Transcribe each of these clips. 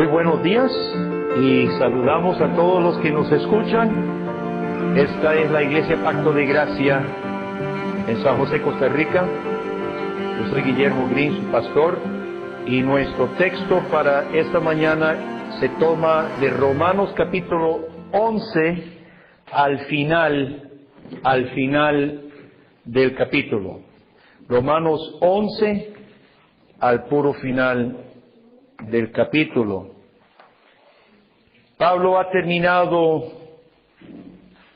Muy buenos días y saludamos a todos los que nos escuchan. Esta es la Iglesia Pacto de Gracia en San José, Costa Rica. Yo soy Guillermo Green, su pastor, y nuestro texto para esta mañana se toma de Romanos capítulo 11 al final del capítulo. Romanos 11 al puro final del capítulo. Pablo ha terminado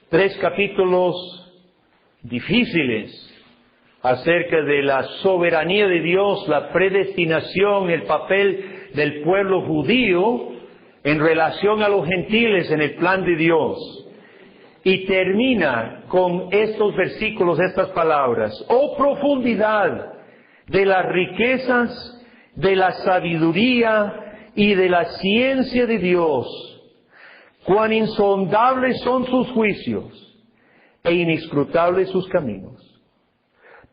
3 capítulos difíciles acerca de la soberanía de Dios, la predestinación, el papel del pueblo judío en relación a los gentiles en el plan de Dios. Y termina con estos versículos, estas palabras: oh profundidad de las riquezas, de la sabiduría y de la ciencia de Dios, cuán insondables son sus juicios e inescrutables sus caminos.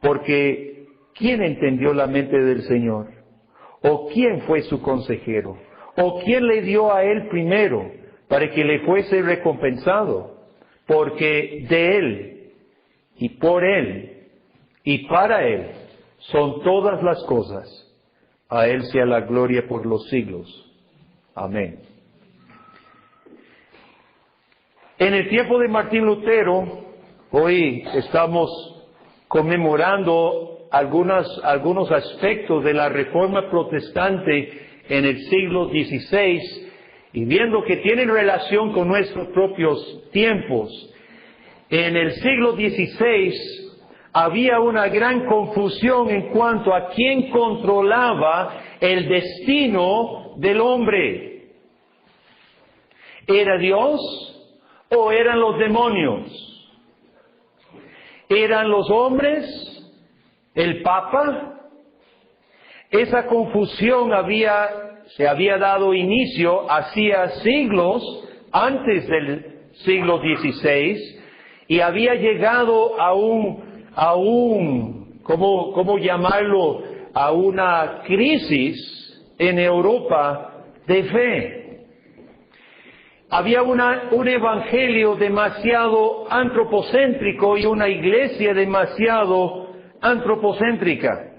Porque ¿quién entendió la mente del Señor? ¿O quién fue su consejero? ¿O quién le dio a él primero para que le fuese recompensado? Porque de Él, y por Él, y para Él, son todas las cosas. A Él sea la gloria por los siglos. Amén. En el tiempo de Martín Lutero, hoy estamos conmemorando algunos aspectos de la Reforma Protestante en el siglo XVI, y viendo que tienen relación con nuestros propios tiempos. En el siglo XVI había una gran confusión en cuanto a quién controlaba el destino del hombre. ¿Era Dios o eran los demonios? ¿Eran los hombres? ¿El Papa? Esa confusión se había dado inicio hacía siglos antes del siglo XVI, y había llegado a ¿cómo llamarlo? A una crisis en Europa de fe. Había un evangelio demasiado antropocéntrico y una iglesia demasiado antropocéntrica.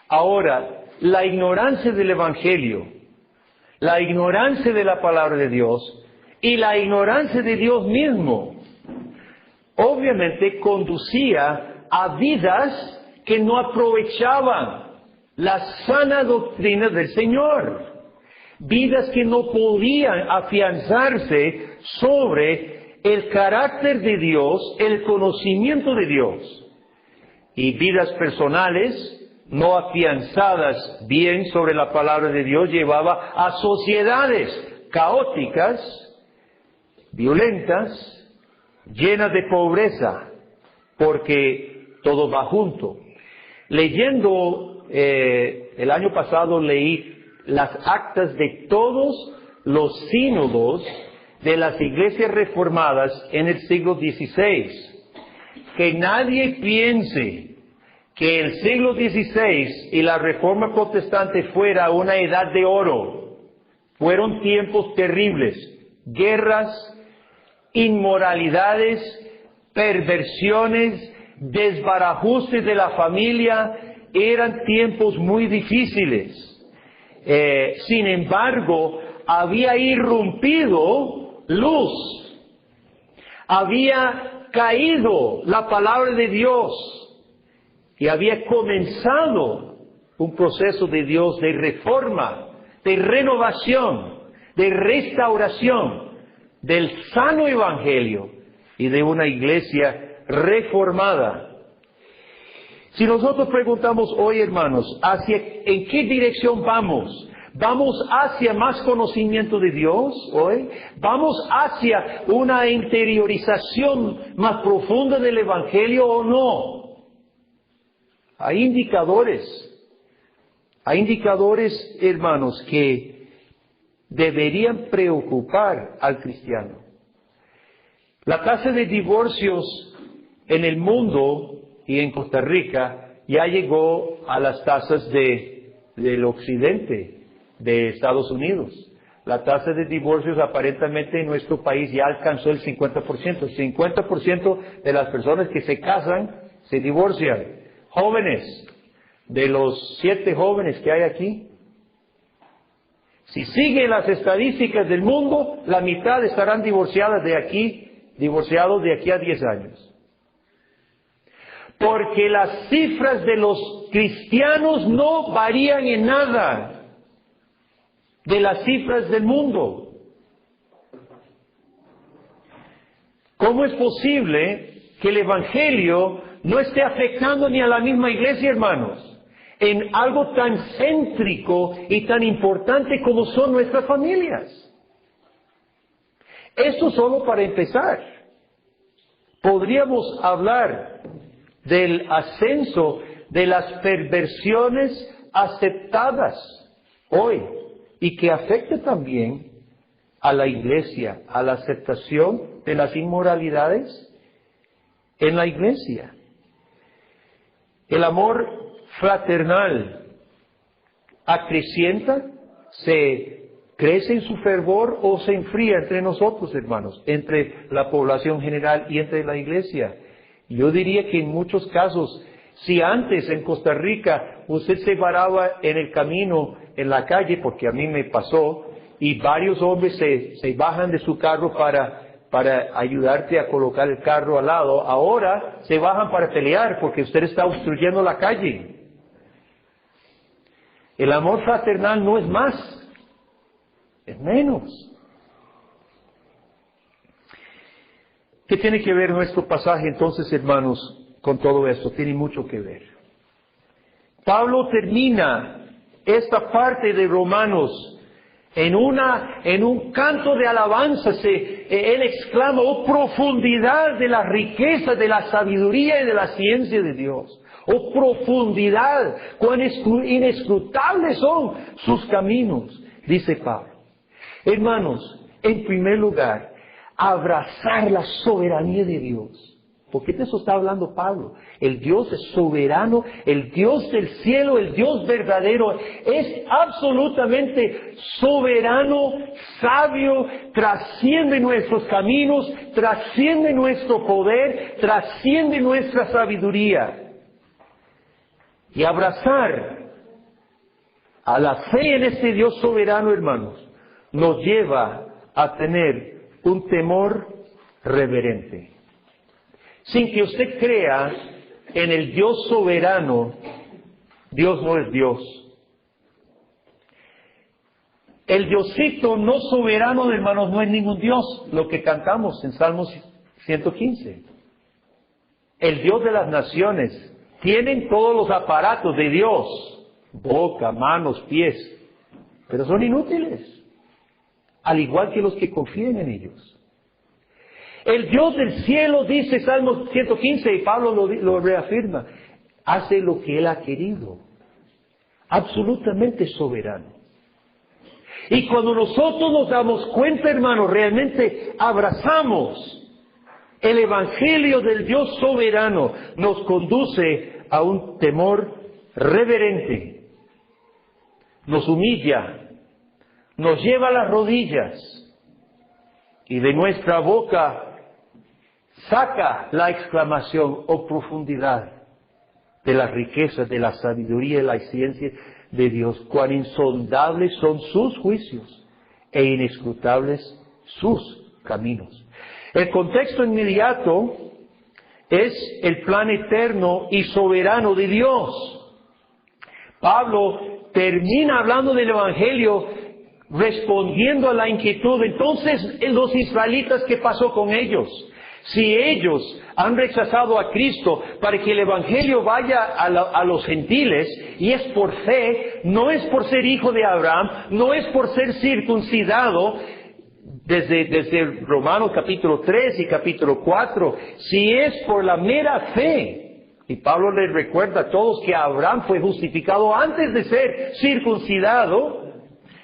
Ahora, la ignorancia del evangelio, la ignorancia de la palabra de Dios y la ignorancia de Dios mismo, obviamente conducía a vidas que no aprovechaban la sana doctrina del Señor, vidas que no podían afianzarse sobre el carácter de Dios, el conocimiento de Dios, y vidas personales no afianzadas bien sobre la palabra de Dios llevaba a sociedades caóticas, violentas, llenas de pobreza, porque todo va junto. Leyendo, el año pasado leí las actas de todos los sínodos de las iglesias reformadas en el siglo XVI. Que nadie piense que el siglo XVI y la Reforma Protestante fuera una edad de oro. Fueron tiempos terribles, guerras, inmoralidades, perversiones, desbarajustes de la familia. Eran tiempos muy difíciles. Sin embargo, había irrumpido luz. Había caído la palabra de Dios. Y había comenzado un proceso de Dios de reforma, de renovación, de restauración del sano evangelio y de una iglesia reformada. Si nosotros preguntamos hoy, hermanos, ¿en qué dirección vamos? ¿Vamos hacia más conocimiento de Dios hoy? ¿Vamos hacia una interiorización más profunda del evangelio o no? Hay indicadores, hermanos, que deberían preocupar al cristiano. La tasa de divorcios en el mundo y en Costa Rica ya llegó a las tasas del occidente. de Estados Unidos. La tasa de divorcios aparentemente en nuestro país ya alcanzó el 50%. El 50% de las personas que se casan se divorcian. Jóvenes, de los 7 jóvenes que hay aquí, si siguen las estadísticas del mundo, la mitad estarán divorciados de aquí a 10 años. Porque las cifras de los cristianos no varían en nada de las cifras del mundo. ¿Cómo es posible que el Evangelio no esté afectando ni a la misma iglesia, hermanos, en algo tan céntrico y tan importante como son nuestras familias? Esto solo para empezar. Podríamos hablar del ascenso de las perversiones aceptadas hoy y que afecta también a la iglesia, a la aceptación de las inmoralidades en la iglesia. El amor fraternal acrecienta, se crece en su fervor o se enfría entre nosotros, hermanos, entre la población general y entre la iglesia. Yo diría que en muchos casos, si antes en Costa Rica usted se paraba en el camino, en la calle, porque a mí me pasó, y varios hombres se bajan de su carro para ayudarte a colocar el carro al lado, ahora se bajan para pelear porque usted está obstruyendo la calle. El amor fraternal no es más, es menos. ¿Qué tiene que ver nuestro pasaje entonces, hermanos, con todo esto? Tiene mucho que ver. Pablo termina esta parte de Romanos en un canto de alabanza. Él exclama: oh profundidad de la riqueza, de la sabiduría y de la ciencia de Dios. Oh profundidad, cuán inescrutables son sus caminos, dice Pablo. Hermanos, en primer lugar, abrazar la soberanía de Dios. Porque de eso está hablando Pablo. El Dios es soberano, el Dios del cielo, el Dios verdadero, es absolutamente soberano, sabio, trasciende nuestros caminos, trasciende nuestro poder, trasciende nuestra sabiduría. Y abrazar a la fe en este Dios soberano, hermanos, nos lleva a tener un temor reverente. Sin que usted crea en el Dios soberano, Dios no es Dios. El Diosito no soberano, hermanos, no es ningún Dios, lo que cantamos en Salmos 115. El Dios de las naciones. Tienen todos los aparatos de Dios, boca, manos, pies, pero son inútiles, al igual que los que confían en ellos. El Dios del cielo, dice Salmos 115, y Pablo lo reafirma, hace lo que Él ha querido, absolutamente soberano. Y cuando nosotros nos damos cuenta, hermanos, realmente abrazamos el Evangelio del Dios soberano, nos conduce a un temor reverente, nos humilla, nos lleva a las rodillas, y de nuestra boca saca la exclamación: oh profundidad de las riquezas, de la sabiduría y la ciencia de Dios, cuán insondables son sus juicios e inescrutables sus caminos. El contexto inmediato es el plan eterno y soberano de Dios. Pablo termina hablando del Evangelio respondiendo a la inquietud. Entonces, los israelitas, ¿qué pasó con ellos? Si ellos han rechazado a Cristo para que el Evangelio vaya a los gentiles, y es por fe, no es por ser hijo de Abraham, no es por ser circuncidado, desde Romanos capítulo 3 y capítulo 4, si es por la mera fe. Y Pablo les recuerda a todos que Abraham fue justificado antes de ser circuncidado.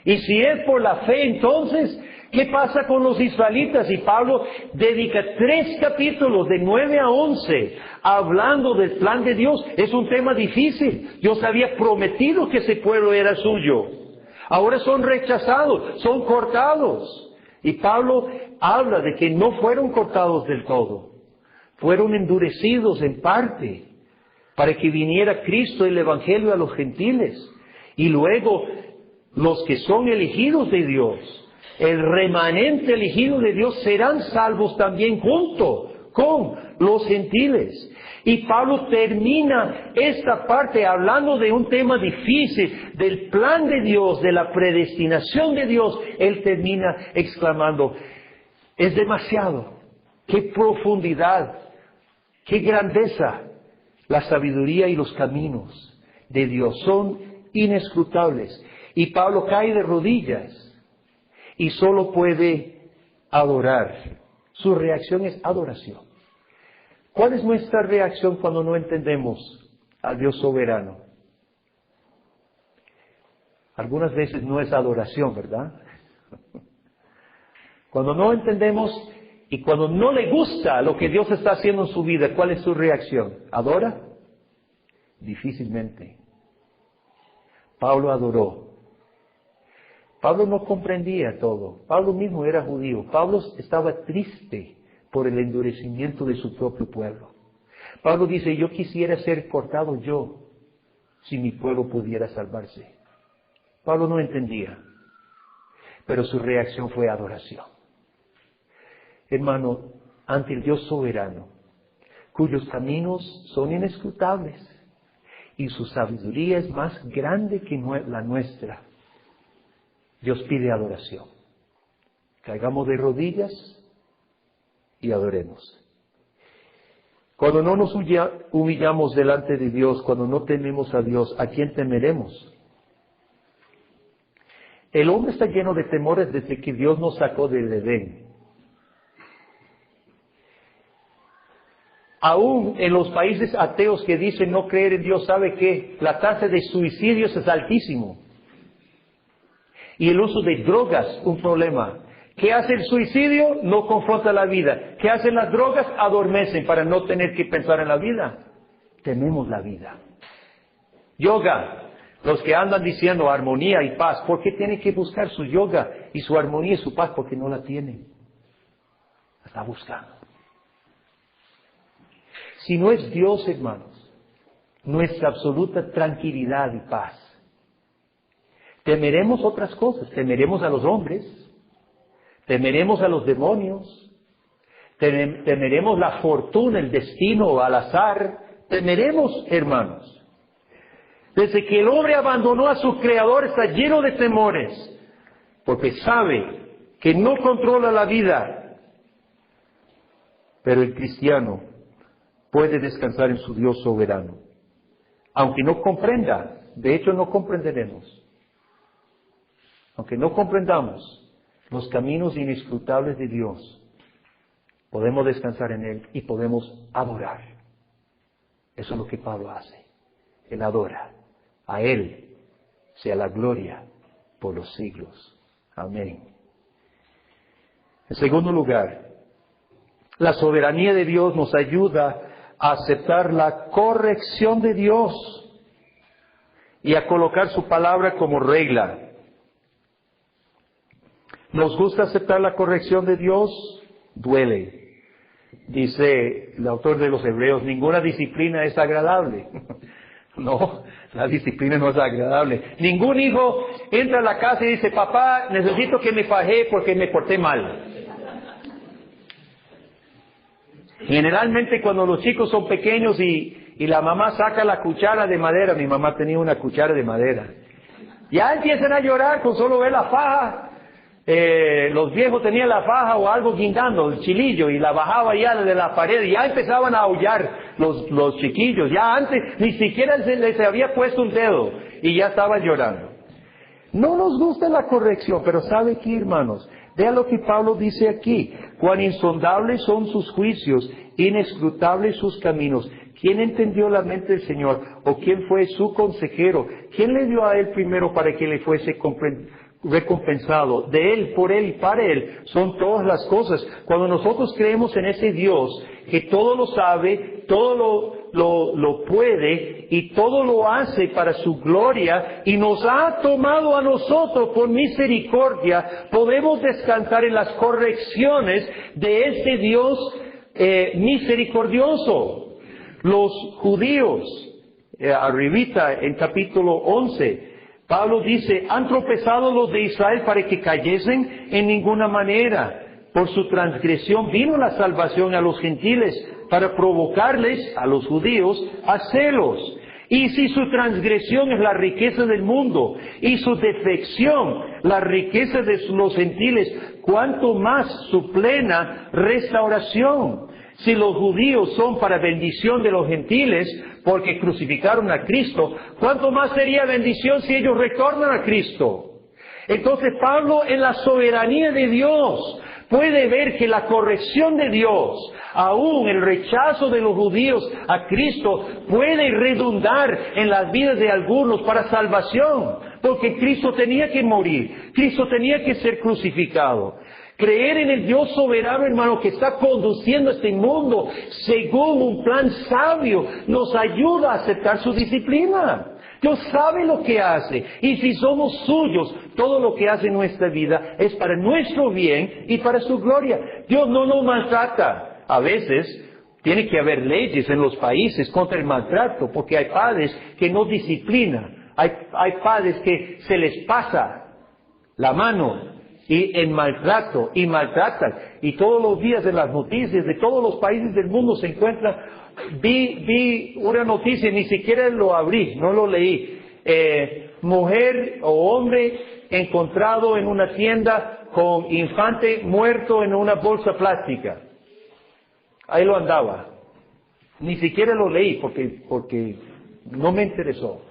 Y si es por la fe, entonces, ¿qué pasa con los israelitas? Y Pablo dedica 3 capítulos de 9 a 11 hablando del plan de Dios. Es un tema difícil. Dios había prometido que ese pueblo era suyo. Ahora son rechazados, son cortados. Y Pablo habla de que no fueron cortados del todo, fueron endurecidos en parte, para que viniera Cristo el Evangelio a los gentiles. Y luego los que son elegidos de Dios, el remanente elegido de Dios, serán salvos también junto con los gentiles. Y Pablo termina esta parte hablando de un tema difícil, del plan de Dios, de la predestinación de Dios. Él termina exclamando, es demasiado, qué profundidad, qué grandeza. La sabiduría y los caminos de Dios son inescrutables. Y Pablo cae de rodillas y solo puede adorar. Su reacción es adoración. ¿Cuál es nuestra reacción cuando no entendemos al Dios soberano? Algunas veces no es adoración, ¿verdad? Cuando no entendemos y cuando no le gusta lo que Dios está haciendo en su vida, ¿cuál es su reacción? ¿Adora? Difícilmente. Pablo adoró. Pablo no comprendía todo. Pablo mismo era judío. Pablo estaba triste por el endurecimiento de su propio pueblo. Pablo dice, yo quisiera ser cortado yo, si mi pueblo pudiera salvarse. Pablo no entendía, pero su reacción fue adoración. Hermano, ante el Dios soberano, cuyos caminos son inescrutables y su sabiduría es más grande que la nuestra, Dios pide adoración. Caigamos de rodillas y adoremos. Cuando no nos humillamos delante de Dios, cuando no tememos a Dios, ¿a quién temeremos? El hombre está lleno de temores desde que Dios nos sacó del Edén. Aún en los países ateos que dicen no creer en Dios, ¿sabe qué? La tasa de suicidios es altísimo. Y el uso de drogas, un problema. ¿Qué hace el suicidio? No confronta la vida. ¿Qué hacen las drogas? Adormecen para no tener que pensar en la vida. Tememos la vida. Yoga. Los que andan diciendo armonía y paz, ¿por qué tienen que buscar su yoga y su armonía y su paz? Porque no la tienen. La está buscando. Si no es Dios, hermanos, nuestra absoluta tranquilidad y paz. Temeremos otras cosas. Temeremos a los hombres. Temeremos a los demonios. Temeremos la fortuna, el destino, al azar. Temeremos, hermanos. Desde que el hombre abandonó a su Creador está lleno de temores, porque sabe que no controla la vida. Pero el cristiano puede descansar en su Dios soberano. Aunque no comprenda, de hecho no comprenderemos. Aunque no comprendamos los caminos inescrutables de Dios, podemos descansar en Él y podemos adorar. Eso es lo que Pablo hace. Él adora. A Él sea la gloria por los siglos. Amén. En segundo lugar, la soberanía de Dios nos ayuda a aceptar la corrección de Dios y a colocar su palabra como regla. ¿Nos gusta aceptar la corrección de Dios? Duele. Dice el autor de los Hebreos, ninguna disciplina es agradable. No, la disciplina no es agradable. Ningún hijo entra a la casa y dice, papá, necesito que me faje porque me porté mal. Generalmente cuando los chicos son pequeños y la mamá saca la cuchara de madera, mi mamá tenía una cuchara de madera, ya empiezan a llorar con solo ver la faja. Los viejos tenían la faja o algo guindando, el chilillo, y la bajaba ya de la pared, y ya empezaban a aullar los chiquillos. Ya antes ni siquiera les había puesto un dedo y ya estaban llorando. No nos gusta la corrección, pero ¿sabe qué, hermanos? Vea lo que Pablo dice aquí. Cuán insondables son sus juicios, inescrutables sus caminos. ¿Quién entendió la mente del Señor? ¿O quién fue su consejero? ¿Quién le dio a él primero para que le fuese recompensado? De Él, por Él y para Él son todas las cosas. Cuando nosotros creemos en ese Dios que todo lo sabe, todo lo puede y todo lo hace para su gloria y nos ha tomado a nosotros por misericordia. Podemos descansar en las correcciones de este Dios misericordioso. Los judíos, arribita en capítulo 11, Pablo dice, han tropezado los de Israel para que cayesen en ninguna manera. Por su transgresión vino la salvación a los gentiles para provocarles, a los judíos, a celos. Y si su transgresión es la riqueza del mundo y su defección la riqueza de los gentiles, cuánto más su plena restauración. Si los judíos son para bendición de los gentiles, porque crucificaron a Cristo, ¿cuánto más sería bendición si ellos retornan a Cristo? Entonces Pablo, en la soberanía de Dios, puede ver que la corrección de Dios, aún el rechazo de los judíos a Cristo, puede redundar en las vidas de algunos para salvación, porque Cristo tenía que morir, Cristo tenía que ser crucificado. Creer en el Dios soberano, hermano, que está conduciendo este mundo según un plan sabio, nos ayuda a aceptar su disciplina. Dios sabe lo que hace, y si somos suyos, todo lo que hace en nuestra vida es para nuestro bien y para su gloria. Dios no nos maltrata. A veces tiene que haber leyes en los países contra el maltrato, porque hay padres que no disciplinan, hay padres que se les pasa la mano y en maltrato, y maltratan, y todos los días en las noticias de todos los países del mundo se encuentran. Vi una noticia, ni siquiera lo abrí, no lo leí. Mujer o hombre encontrado en una tienda con infante muerto en una bolsa plástica. Ahí lo andaba. Ni siquiera lo leí porque no me interesó.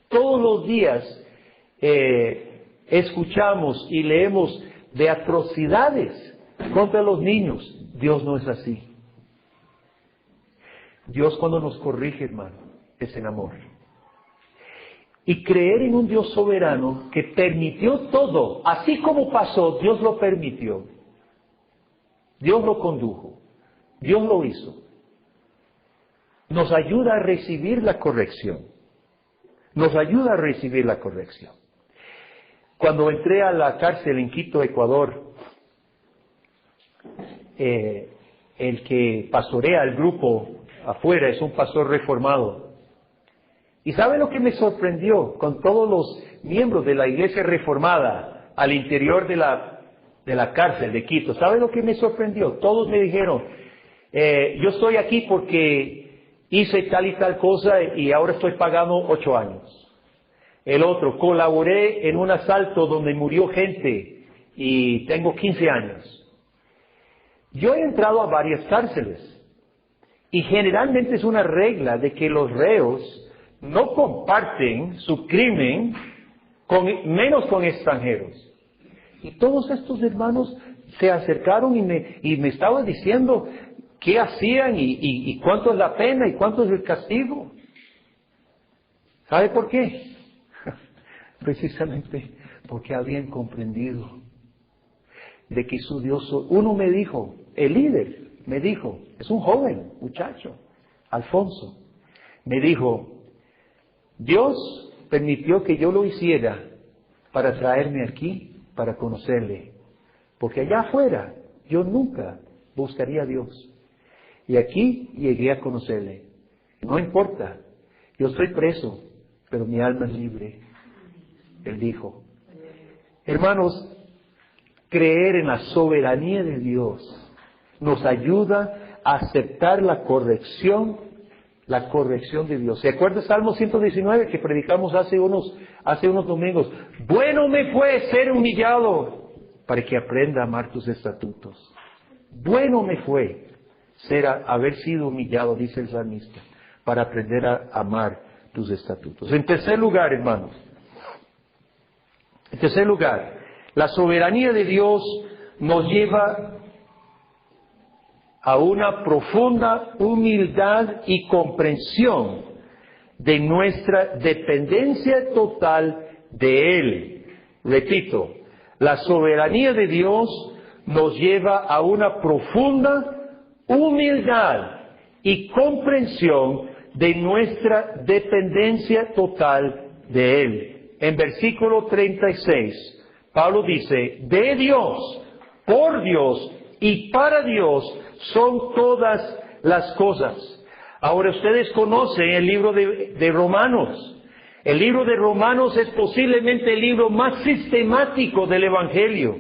Todos los días escuchamos y leemos de atrocidades contra los niños. Dios no es así. Dios, cuando nos corrige, hermano, es en amor. Y creer en un Dios soberano que permitió todo, así como pasó, Dios lo permitió. Dios lo condujo. Dios lo hizo. Nos ayuda a recibir la corrección. Nos ayuda a recibir la corrección. Cuando entré a la cárcel en Quito, Ecuador, el que pastorea el grupo afuera es un pastor reformado. ¿Y sabe lo que me sorprendió con todos los miembros de la iglesia reformada al interior de la cárcel de Quito? ¿Sabe lo que me sorprendió? Todos me dijeron, yo estoy aquí porque hice tal y tal cosa y ahora estoy pagando 8 años. El otro, colaboré en un asalto donde murió gente y tengo 15 años. Yo he entrado a varias cárceles y generalmente es una regla de que los reos no comparten su crimen menos con extranjeros. Y todos estos hermanos se acercaron y me estaban diciendo qué hacían y cuánto es la pena y cuánto es el castigo. ¿Sabe por qué? Precisamente porque habían comprendido de que su Dios, uno me dijo, el líder me dijo, es un joven muchacho, Alfonso, me dijo, Dios permitió que yo lo hiciera para traerme aquí, para conocerle, porque allá afuera yo nunca buscaría a Dios, y aquí llegué a conocerle. No importa, yo estoy preso, pero mi alma es libre. Él dijo, hermanos, creer en la soberanía de Dios nos ayuda a aceptar la corrección de Dios. ¿Se acuerda Salmo 119 que predicamos hace unos domingos? Bueno me fue ser humillado para que aprenda a amar tus estatutos. Bueno me fue haber sido humillado, dice el salmista, para aprender a amar tus estatutos. En tercer lugar, hermanos, la soberanía de Dios nos lleva a una profunda humildad y comprensión de nuestra dependencia total de Él. Repito, la soberanía de Dios nos lleva a una profunda humildad y comprensión de nuestra dependencia total de Él. En versículo 36, Pablo dice, de Dios, por Dios y para Dios son todas las cosas. Ahora ustedes conocen el libro de Romanos. El libro de Romanos es posiblemente el libro más sistemático del Evangelio.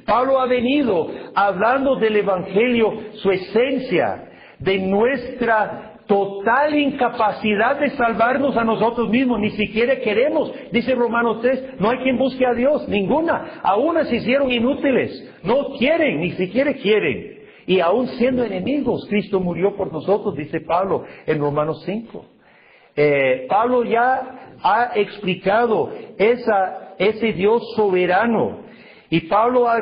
Pablo ha venido hablando del Evangelio, su esencia, de nuestra total incapacidad de salvarnos a nosotros mismos, ni siquiera queremos. Dice Romanos 3, no hay quien busque a Dios, ninguna. Aún se hicieron inútiles, no quieren, ni siquiera quieren. Y aún siendo enemigos, Cristo murió por nosotros, dice Pablo en Romanos 5. Pablo ya ha explicado ese Dios soberano. Y Pablo ha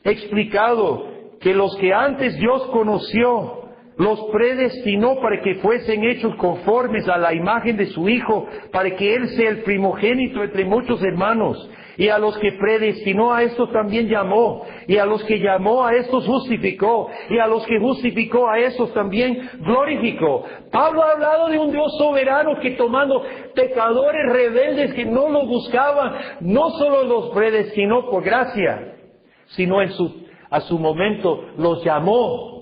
explicado que los que antes Dios conoció, los predestinó para que fuesen hechos conformes a la imagen de su Hijo, para que Él sea el primogénito entre muchos hermanos. Y a los que predestinó, a estos también llamó. Y a los que llamó, a estos justificó. Y a los que justificó, a estos también glorificó. Pablo ha hablado de un Dios soberano que, tomando pecadores rebeldes que no lo buscaban, no solo los predestinó por gracia, sino a su momento los llamó.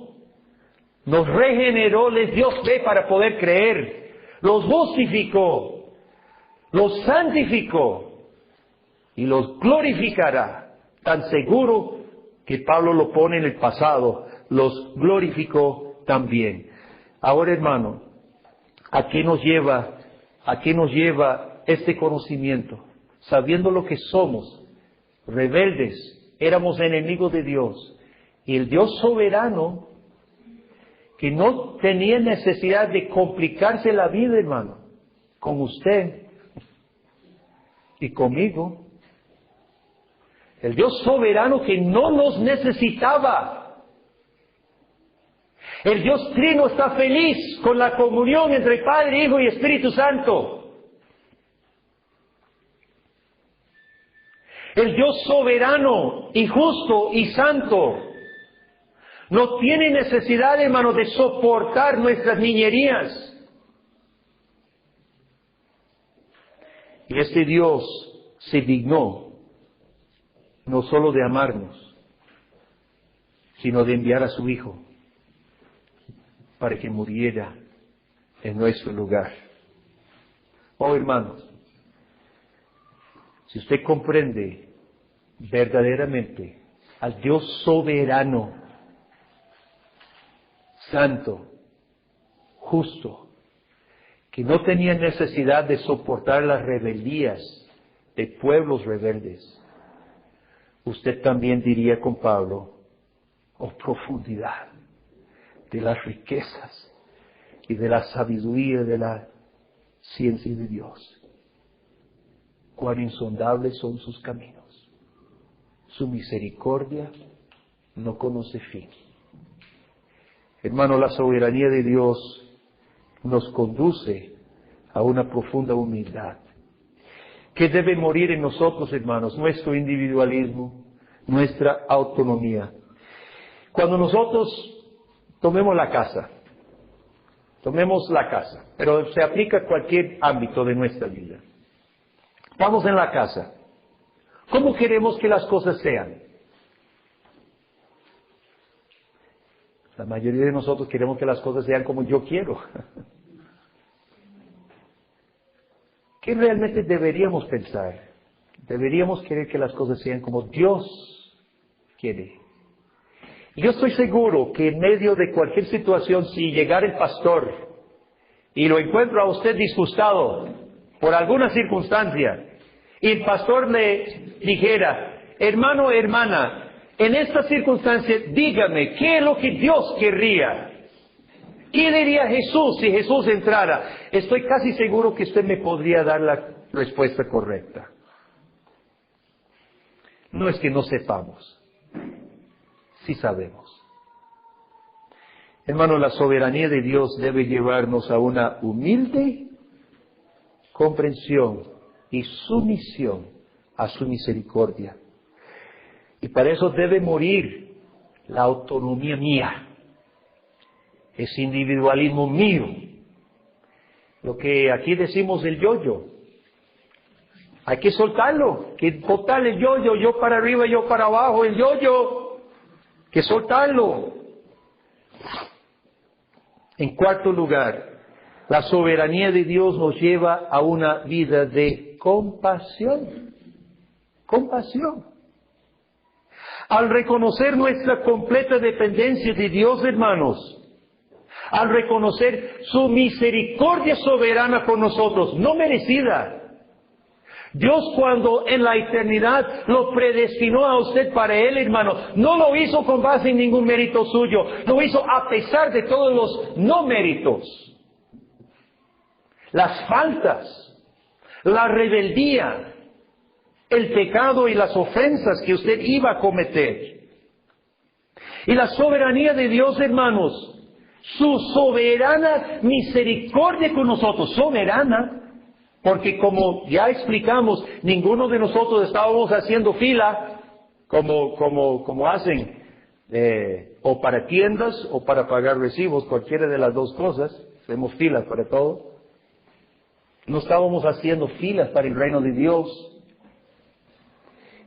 Nos regeneró, les dio fe para poder creer. Los justificó. Los santificó. Y los glorificará. Tan seguro que Pablo lo pone en el pasado. Los glorificó también. Ahora, hermano, ¿a qué nos lleva este conocimiento? Sabiendo lo que somos, rebeldes, éramos enemigos de Dios. Y el Dios soberano, que no tenía necesidad de complicarse la vida, hermano, con usted y conmigo. El Dios soberano que no nos necesitaba. El Dios Trino está feliz con la comunión entre Padre, Hijo y Espíritu Santo. El Dios soberano y justo y santo no tiene necesidad, hermano, de soportar nuestras niñerías. Y este Dios se dignó no solo de amarnos, sino de enviar a su Hijo para que muriera en nuestro lugar. Oh, hermanos, si usted comprende verdaderamente al Dios soberano, santo, justo, que no tenía necesidad de soportar las rebeldías de pueblos rebeldes, usted también diría con Pablo, oh profundidad de las riquezas y de la sabiduría de la ciencia de Dios. Cuán insondables son sus caminos. Su misericordia no conoce fin. Hermano, la soberanía de Dios nos conduce a una profunda humildad. ¿Qué debe morir en nosotros, hermanos? Nuestro individualismo, nuestra autonomía. Cuando nosotros tomemos la casa, pero se aplica a cualquier ámbito de nuestra vida. Vamos en la casa. ¿Cómo queremos que las cosas sean? La mayoría de nosotros queremos que las cosas sean como yo quiero. ¿Qué realmente deberíamos pensar? Deberíamos querer que las cosas sean como Dios quiere. Yo estoy seguro que en medio de cualquier situación, si llegara el pastor y lo encuentra a usted disgustado por alguna circunstancia, y el pastor le dijera, hermano, hermana, en esta circunstancia, dígame, ¿qué es lo que Dios querría? ¿Qué diría Jesús si Jesús entrara? Estoy casi seguro que usted me podría dar la respuesta correcta. No es que no sepamos, sí sabemos. Hermano, la soberanía de Dios debe llevarnos a una humilde comprensión y sumisión a su misericordia. Y para eso debe morir la autonomía mía, ese individualismo mío, lo que aquí decimos el yo-yo. Hay que soltarlo, que botar el yo-yo, yo para arriba, yo para abajo, el yo-yo, que soltarlo. En cuarto lugar, la soberanía de Dios nos lleva a una vida de compasión. Compasión. Al reconocer nuestra completa dependencia de Dios, hermanos, al reconocer su misericordia soberana con nosotros, no merecida. Dios, cuando en la eternidad lo predestinó a usted para Él, hermano, no lo hizo con base en ningún mérito suyo, lo hizo a pesar de todos los no méritos, las faltas, la rebeldía, el pecado y las ofensas que usted iba a cometer. Y la soberanía de Dios, hermanos, su soberana misericordia con nosotros, soberana, porque como ya explicamos, ninguno de nosotros estábamos haciendo fila como hacen, o para tiendas o para pagar recibos, cualquiera de las dos cosas, hacemos filas para todo. No estábamos haciendo filas para el reino de Dios.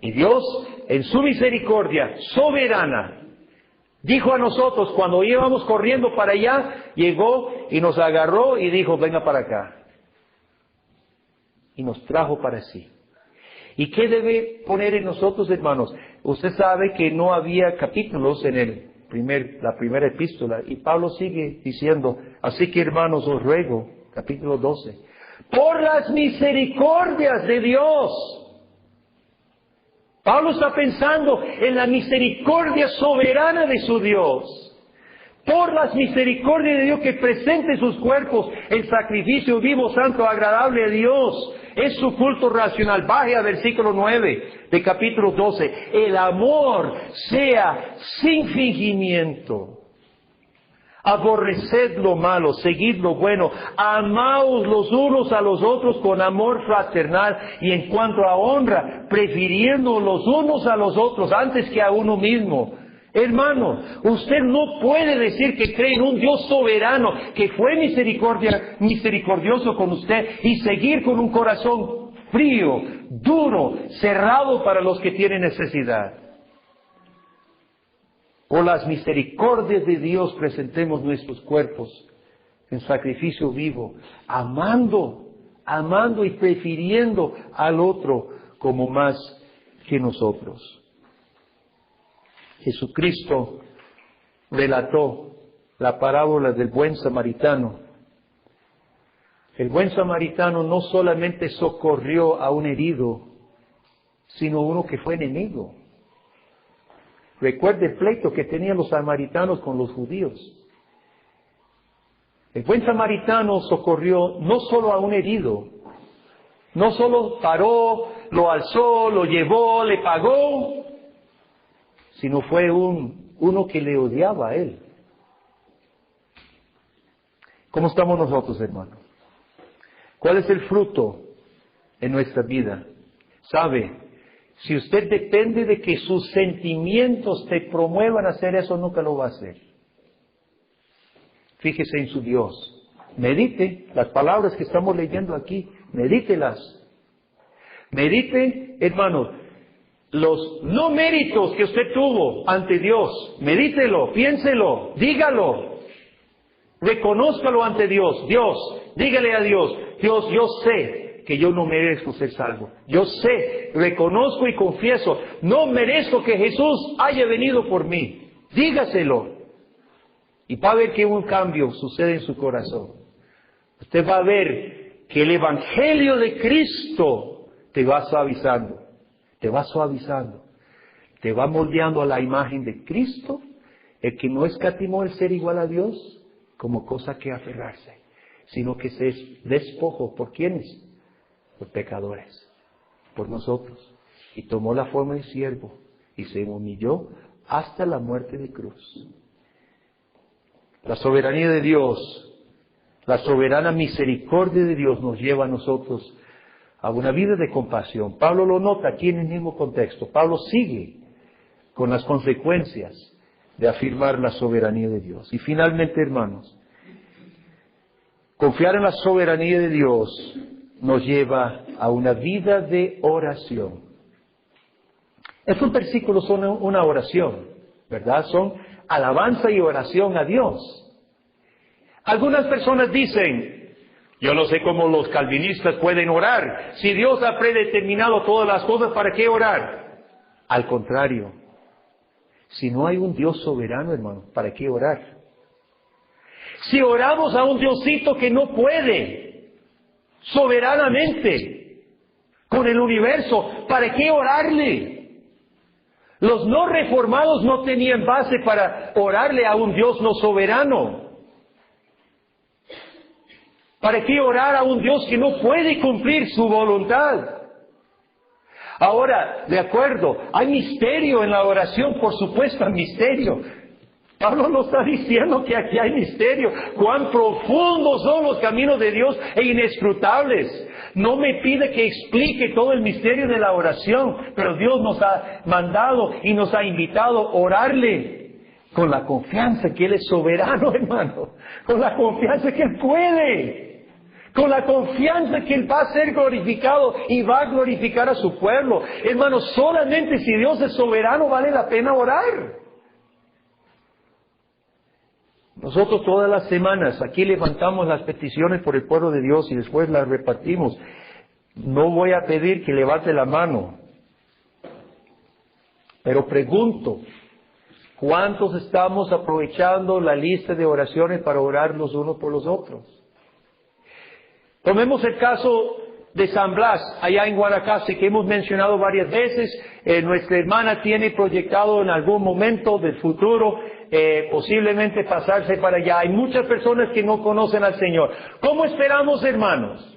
Y Dios, en su misericordia soberana, dijo a nosotros, cuando íbamos corriendo para allá, llegó y nos agarró y dijo, venga para acá. Y nos trajo para sí. ¿Y qué debe poner en nosotros, hermanos? Usted sabe que no había capítulos en la primera epístola, y Pablo sigue diciendo, así que hermanos os ruego, capítulo 12, por las misericordias de Dios. Pablo está pensando en la misericordia soberana de su Dios. Por las misericordias de Dios, que presente sus cuerpos en sacrificio vivo, santo, agradable a Dios. Es su culto racional. Baje a versículo 9 de capítulo 12. El amor sea sin fingimiento. Aborreced lo malo, seguid lo bueno, amaos los unos a los otros con amor fraternal, y en cuanto a honra, prefiriendo los unos a los otros antes que a uno mismo. Hermano, usted no puede decir que cree en un Dios soberano que fue misericordioso con usted y seguir con un corazón frío, duro, cerrado para los que tienen necesidad. Por las misericordias de Dios presentemos nuestros cuerpos en sacrificio vivo, amando y prefiriendo al otro como más que nosotros. Jesucristo relató la parábola del buen samaritano. El buen samaritano no solamente socorrió a un herido, sino uno que fue enemigo. Recuerde el pleito que tenían los samaritanos con los judíos. El buen samaritano socorrió no solo a un herido, no solo paró, lo alzó, lo llevó, le pagó, sino fue uno que le odiaba a él. ¿Cómo estamos nosotros, hermanos? ¿Cuál es el fruto en nuestra vida? ¿Sabe? Si usted depende de que sus sentimientos te promuevan a hacer eso, nunca lo va a hacer. Fíjese en su Dios. Medite las palabras que estamos leyendo aquí. Medítelas. Medite, hermanos, los no méritos que usted tuvo ante Dios. Medítelo, piénselo, dígalo. Reconózcalo ante Dios. Dios, dígale a Dios, Dios, yo sé que yo no merezco ser salvo. Yo sé, reconozco y confieso, no merezco que Jesús haya venido por mí. Dígaselo. Y va a ver que un cambio sucede en su corazón. Usted va a ver que el Evangelio de Cristo te va suavizando. Te va suavizando. Te va moldeando a la imagen de Cristo, el que no escatimó el ser igual a Dios como cosa que aferrarse, sino que se despojó. ¿Por quiénes? Por pecadores, por nosotros, y tomó la forma de siervo y se humilló hasta la muerte de cruz. La soberanía de Dios, la soberana misericordia de Dios nos lleva a nosotros a una vida de compasión. Pablo lo nota aquí en el mismo contexto. Pablo sigue con las consecuencias de afirmar la soberanía de Dios. Y finalmente, hermanos, Confiar en la soberanía de Dios nos lleva a una vida de oración. Estos versículos son una oración, ¿verdad? Son alabanza y oración a Dios. Algunas personas dicen, yo no sé cómo los calvinistas pueden orar. Si Dios ha predeterminado todas las cosas, ¿para qué orar? Al contrario, si no hay un Dios soberano, hermano, ¿para qué orar? Si oramos a un Diosito que no puede soberanamente con el universo, ¿para qué orarle? Los no reformados no tenían base para orarle a un Dios no soberano. ¿Para qué orar a un Dios que no puede cumplir su voluntad? Ahora, de acuerdo, hay misterio en la oración, por supuesto, hay misterio. Pablo nos está diciendo que aquí hay misterio. Cuán profundos son los caminos de Dios e inescrutables. No me pide que explique todo el misterio de la oración, pero Dios nos ha mandado y nos ha invitado a orarle con la confianza que Él es soberano, hermano. Con la confianza que Él puede. Con la confianza que Él va a ser glorificado y va a glorificar a su pueblo. Hermano, solamente si Dios es soberano vale la pena orar. Nosotros todas las semanas aquí levantamos las peticiones por el pueblo de Dios y después las repartimos. No voy a pedir que levante la mano, pero pregunto, ¿cuántos estamos aprovechando la lista de oraciones para orar los unos por los otros? Tomemos el caso de San Blas, allá en Guanacaste, que hemos mencionado varias veces. Nuestra hermana tiene proyectado en algún momento del futuro posiblemente pasarse para allá. Hay muchas personas que no conocen al Señor. ¿Cómo esperamos, hermanos,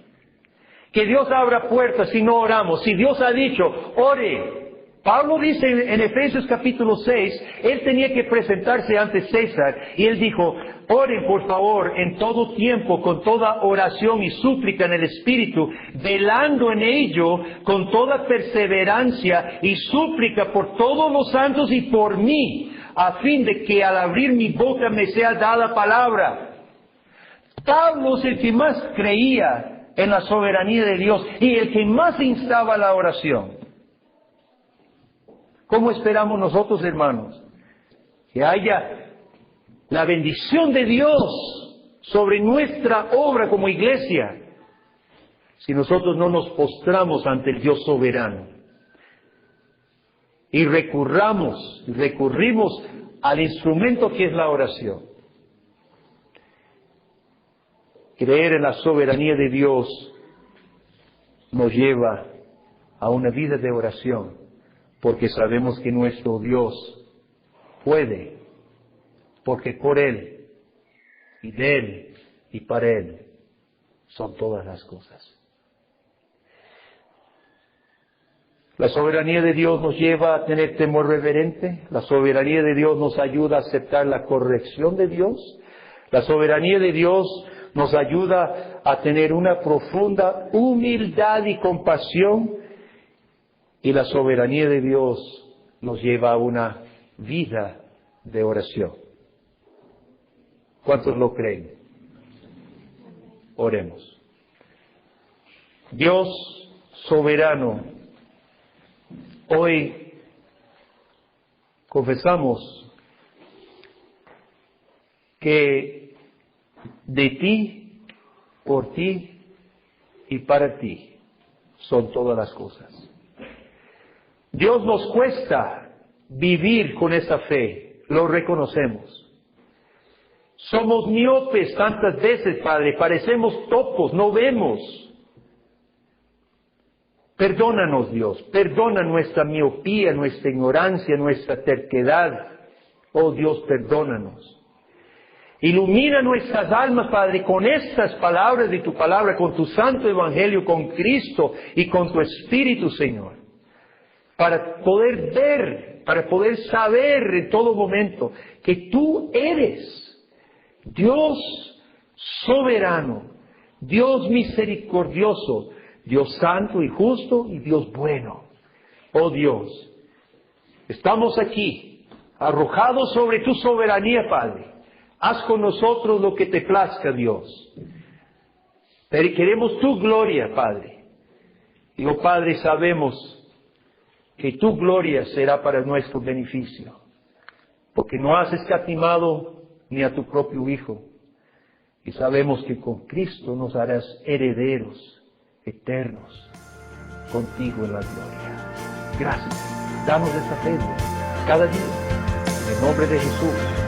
que Dios abra puertas si no oramos? Si Dios ha dicho, ore. Pablo dice en Efesios capítulo 6, él tenía que presentarse ante César y él dijo, oren por favor en todo tiempo con toda oración y súplica en el Espíritu, velando en ello con toda perseverancia y súplica por todos los santos y por mí, a fin de que al abrir mi boca me sea dada palabra. Pablo es el que más creía en la soberanía de Dios y el que más instaba la oración. ¿Cómo esperamos nosotros, hermanos, que haya la bendición de Dios sobre nuestra obra como iglesia si nosotros no nos postramos ante el Dios soberano y recurrimos al instrumento que es la oración? Creer en la soberanía de Dios nos lleva a una vida de oración, porque sabemos que nuestro Dios puede, porque por Él, y de Él, y para Él, son todas las cosas. La soberanía de Dios nos lleva a tener temor reverente. La soberanía de Dios nos ayuda a aceptar la corrección de Dios. La soberanía de Dios nos ayuda a tener una profunda humildad y compasión. Y la soberanía de Dios nos lleva a una vida de oración. ¿Cuántos lo creen? Oremos. Dios soberano, hoy confesamos que de ti, por ti y para ti son todas las cosas. Dios, nos cuesta vivir con esa fe, lo reconocemos. Somos miopes tantas veces, Padre, parecemos topos, no vemos. Perdónanos, Dios, perdona nuestra miopía, nuestra ignorancia, nuestra terquedad. Oh Dios, perdónanos. Ilumina nuestras almas, Padre, con estas palabras de tu palabra, con tu santo evangelio, con Cristo y con tu Espíritu, Señor. Para poder ver, para poder saber en todo momento que tú eres Dios soberano, Dios misericordioso, Dios santo y justo y Dios bueno. Oh Dios, estamos aquí, arrojados sobre tu soberanía, Padre. Haz con nosotros lo que te plazca, Dios. Pero queremos tu gloria, Padre. Digo, Padre, sabemos que tu gloria será para nuestro beneficio, porque no has escatimado ni a tu propio Hijo. Y sabemos que con Cristo nos harás herederos eternos contigo en la gloria. Gracias. Danos esta fe cada día. En el nombre de Jesús.